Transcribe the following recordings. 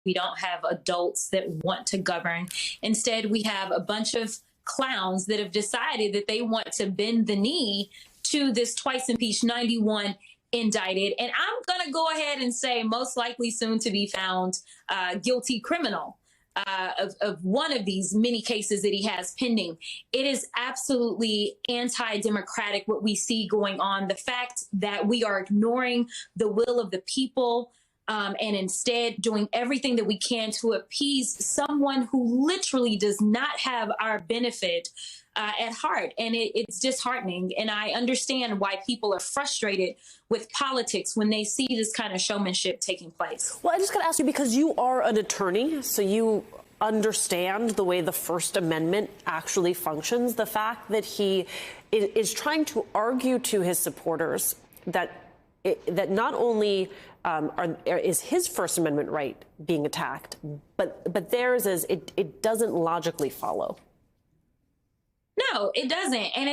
We don't have adults that want to govern. Instead, we have a bunch of clowns that have decided that they want to bend the knee to this twice impeached 91 indicted. And I'm going to go ahead and say most likely soon to be found guilty criminal of one of these many cases that he has pending. It is absolutely anti-democratic what we see going on. The fact that we are ignoring the will of the people and instead doing everything that we can to appease someone who literally does not have our benefit at heart. And it's disheartening. And I understand why people are frustrated with politics when they see this kind of showmanship taking place. Well, I just got to ask you, because you are an attorney, so you understand the way the First Amendment actually functions. The fact that he is trying to argue to his supporters that not only is his First Amendment right being attacked, but theirs is it doesn't logically follow. No, it doesn't. And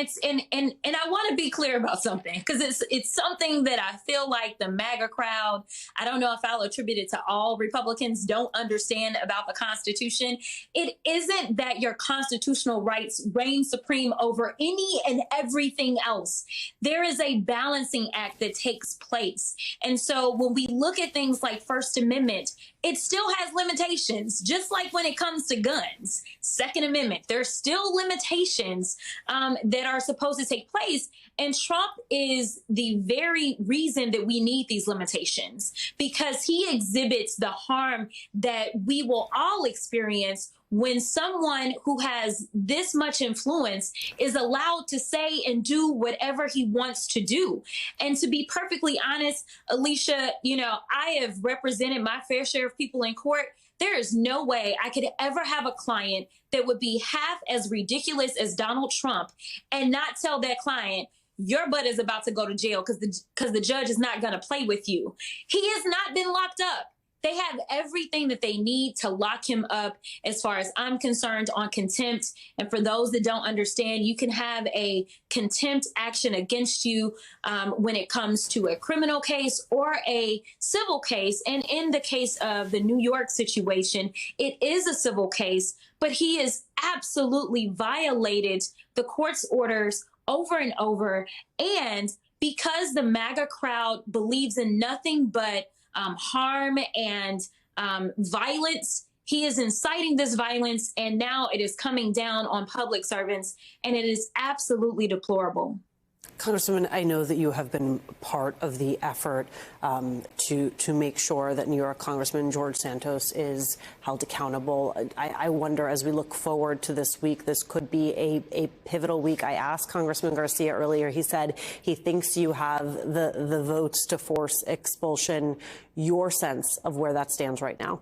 I want to be clear about something, because it's something that I feel like the MAGA crowd, I don't know if I'll attribute it to all Republicans, don't understand about the Constitution. It isn't that your constitutional rights reign supreme over any and everything else. There is a balancing act that takes place. And so when we look at things like First Amendment, it still has limitations, just like when it comes to guns. Second Amendment, there's still limitations that are supposed to take place. And Trump is the very reason that we need these limitations, because he exhibits the harm that we will all experience when someone who has this much influence is allowed to say and do whatever he wants to do. And to be perfectly honest, Alicia, I have represented my fair share of people in court. There is no way I could ever have a client that would be half as ridiculous as Donald Trump and not tell that client, your butt is about to go to jail because the judge is not going to play with you. He has not been locked up. They have everything that they need to lock him up, as far as I'm concerned, on contempt. And for those that don't understand, you can have a contempt action against you when it comes to a criminal case or a civil case. And in the case of the New York situation, it is a civil case, but he has absolutely violated the court's orders over and over. And because the MAGA crowd believes in nothing but harm and violence, he is inciting this violence, and now it is coming down on public servants, and it is absolutely deplorable. Congresswoman, I know that you have been part of the effort to make sure that New York Congressman George Santos is held accountable. I wonder, as we look forward to this week, this could be a pivotal week. I asked Congressman Garcia earlier. He said he thinks you have the votes to force expulsion. Your sense of where that stands right now?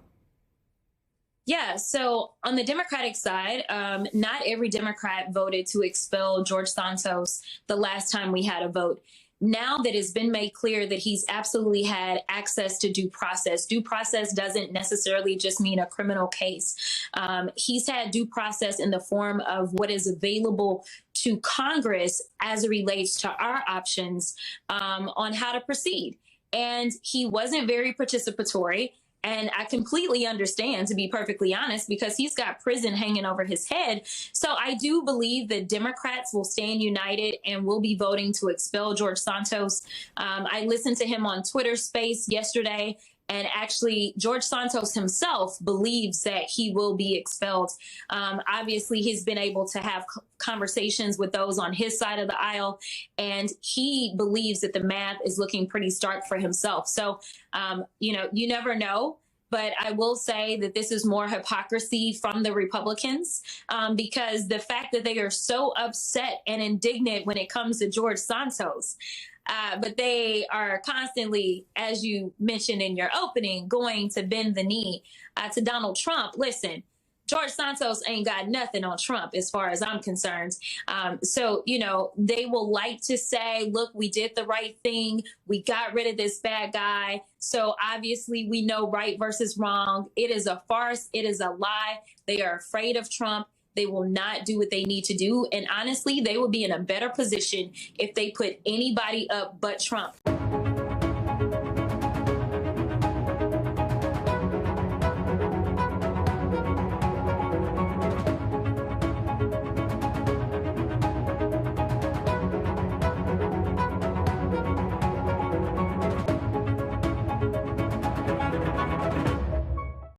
Yeah, so on the Democratic side, not every Democrat voted to expel George Santos the last time we had a vote. Now that it's been made clear that he's absolutely had access to due process doesn't necessarily just mean a criminal case. He's had due process in the form of what is available to Congress as it relates to our options on how to proceed. And he wasn't very participatory. And I completely understand, to be perfectly honest, because he's got prison hanging over his head. So I do believe that Democrats will stand united and will be voting to expel George Santos. I listened to him on Twitter Space yesterday, and actually George Santos himself believes that he will be expelled. Obviously, he's been able to have conversations with those on his side of the aisle, and he believes that the math is looking pretty stark for himself. So, you never know. But I will say that this is more hypocrisy from the Republicans, because the fact that they are so upset and indignant when it comes to George Santos, but they are constantly, as you mentioned in your opening, going to bend the knee to Donald Trump. Listen, George Santos ain't got nothing on Trump as far as I'm concerned. So, they will like to say, look, we did the right thing. We got rid of this bad guy. So obviously we know right versus wrong. It is a farce. It is a lie. They are afraid of Trump. They will not do what they need to do. And honestly, they will be in a better position if they put anybody up but Trump.